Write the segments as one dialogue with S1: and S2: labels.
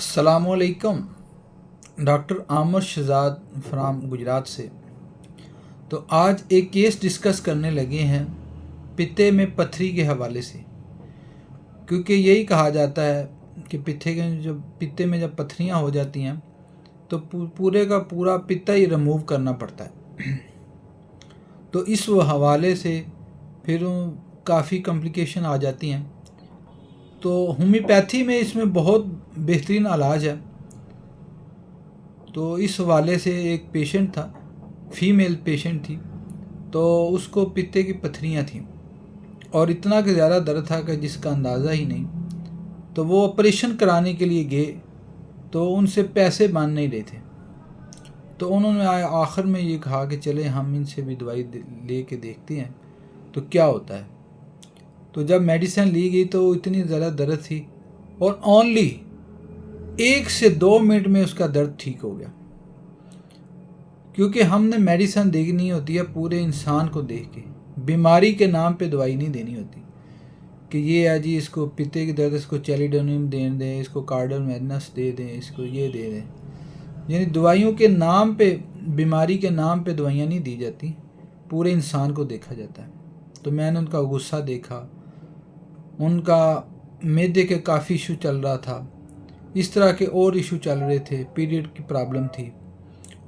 S1: अस्सलामुअलैकुम। डॉक्टर आमर शहजाद फ्राम गुजरात से। तो आज एक केस डिस्कस करने लगे हैं पित्ते में पत्थरी के हवाले से, क्योंकि यही कहा जाता है कि पित्ते में जब पत्थरियाँ हो जाती हैं तो पूरे का पूरा पित्ता ही रिमूव करना पड़ता है। तो इस हवाले से फिर काफ़ी कॉम्प्लिकेशन आ जाती हैं। तो होम्योपैथी में इसमें बहुत बेहतरीन इलाज है। तो इस हवाले से एक पेशेंट था, फीमेल पेशेंट थी, तो उसको पित्ते की पत्थरियाँ थीं और इतना कि ज़्यादा दर्द था कि जिसका अंदाज़ा ही नहीं। तो वो ऑपरेशन कराने के लिए गए तो उनसे पैसे मान नहीं रहे थे। तो उन्होंने आखिर में ये कहा कि चले हम इनसे भी दवाई ले के देखते हैं तो क्या होता है। तो जब मेडिसिन ली गई तो इतनी ज़्यादा दर्द थी और ओनली 1 से 2 मिनट में उसका दर्द ठीक हो गया। क्योंकि हमने मेडिसिन देनी होती है पूरे इंसान को देख के, बीमारी के नाम पे दवाई नहीं देनी होती कि ये है जी इसको पित्ते की दर्द, इसको चैलिडोनियम दे दें, इसको कार्डोमेगनस दे दें, इसको ये दे दें। यानी दवाइयों के नाम पे, बीमारी के नाम पे दवाइयाँ नहीं दी जाती, पूरे इंसान को देखा जाता है। तो मैंने उनका गुस्सा देखा, उनका मैदे के काफ़ी इशू चल रहा था, इस तरह के और इशू चल रहे थे, पीरियड की प्रॉब्लम थी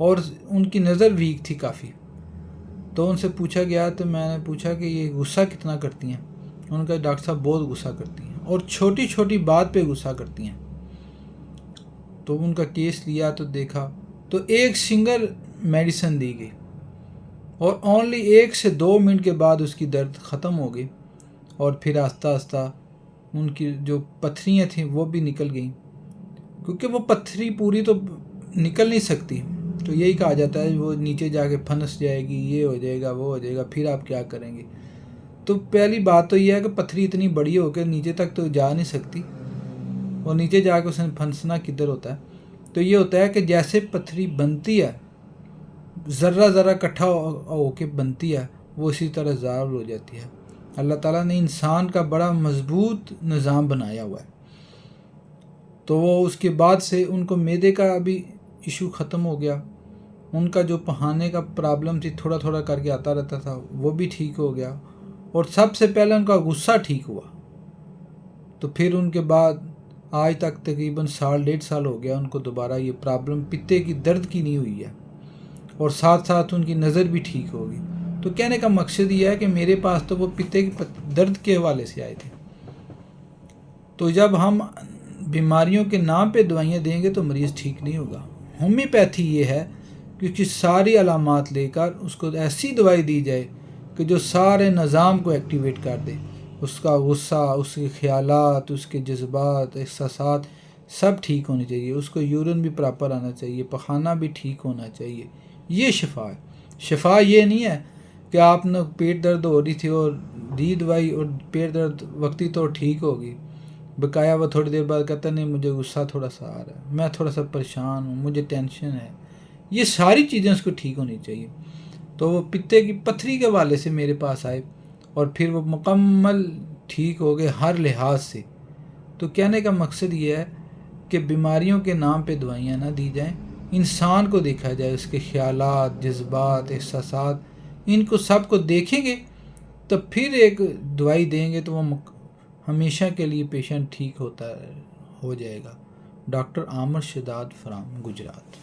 S1: और उनकी नज़र वीक थी काफ़ी। तो उनसे पूछा गया, तो मैंने पूछा कि ये गुस्सा कितना करती हैं। उनका डॉक्टर साहब बहुत गुस्सा करती हैं और छोटी छोटी बात पे गुस्सा करती हैं। तो उनका केस लिया तो देखा तो एक सिंगल मेडिसिन दी गई और ओनली 1 से 2 मिनट के बाद उसकी दर्द ख़त्म हो गई और फिर आस्ता आस्ता उनकी जो पत्थरियाँ थीं वो भी निकल गई, क्योंकि वो पत्थरी पूरी तो निकल नहीं सकती। तो यही कहा जाता है वो नीचे जाके फंस जाएगी, ये हो जाएगा, वो हो जाएगा, फिर आप क्या करेंगे। तो पहली बात तो यह है कि पत्थरी इतनी बड़ी होकर नीचे तक तो जा नहीं सकती और नीचे जाके उसने फंसना किधर होता है। तो ये होता है कि जैसे पत्थरी बनती है, ज़र्रा ज़र्रा इकट्ठा होके बनती है, वो इसी तरह ज़ाल हो जाती है। अल्लाह ताला ने इंसान का बड़ा मजबूत निज़ाम बनाया हुआ है। तो वो उसके बाद से उनको मैदे का भी इशू ख़त्म हो गया, उनका जो पहाने का प्रॉब्लम थी थोड़ा थोड़ा करके आता रहता था वो भी ठीक हो गया और सबसे पहले उनका गुस्सा ठीक हुआ। तो फिर उनके बाद आज तक तकरीबन 1.5 साल हो गया उनको दोबारा ये प्रॉब्लम पित्ते की दर्द की नहीं हुई है और साथ साथ उनकी नज़र भी ठीक होगी। तो कहने का मकसद ये है कि मेरे पास तो वो पित्ते की दर्द के हवाले से आए थे। तो जब हम बीमारियों के नाम पे दवाइयाँ देंगे तो मरीज़ ठीक नहीं होगा। होम्योपैथी ये है क्योंकि सारी अलामात लेकर उसको ऐसी दवाई दी जाए कि जो सारे निज़ाम को एक्टिवेट कर दे, उसका गुस्सा, उसके ख़यालात, उसके जज्बात, एहसासात सब ठीक होने चाहिए, उसको यूरिन भी प्रॉपर आना चाहिए, पखाना भी ठीक होना चाहिए। ये शिफा है। शिफा ये नहीं है कि आपने पेट दर्द हो रही थी और दी दवाई और पेट दर्द वक्ती तो ठीक होगी, बकाया वो थोड़ी देर बाद कहता नहीं मुझे गुस्सा थोड़ा सा आ रहा है, मैं थोड़ा सा परेशान हूँ, मुझे टेंशन है। ये सारी चीज़ें उसको ठीक होनी चाहिए। तो वो पित्ते की पत्थरी के हवाले से मेरे पास आए और फिर वो मुकम्मल ठीक हो गए हर लिहाज से। तो कहने का मकसद ये है कि बीमारियों के नाम पे दवाइयाँ ना दी जाएं, इंसान को देखा जाए, उसके ख़यालात, जज्बात, एहसासात, इनको सब को देखेंगे तो फिर एक दवाई देंगे तो वो हमेशा के लिए पेशेंट ठीक हो जाएगा। डॉक्टर आमर शहजाद फ्राम गुजरात।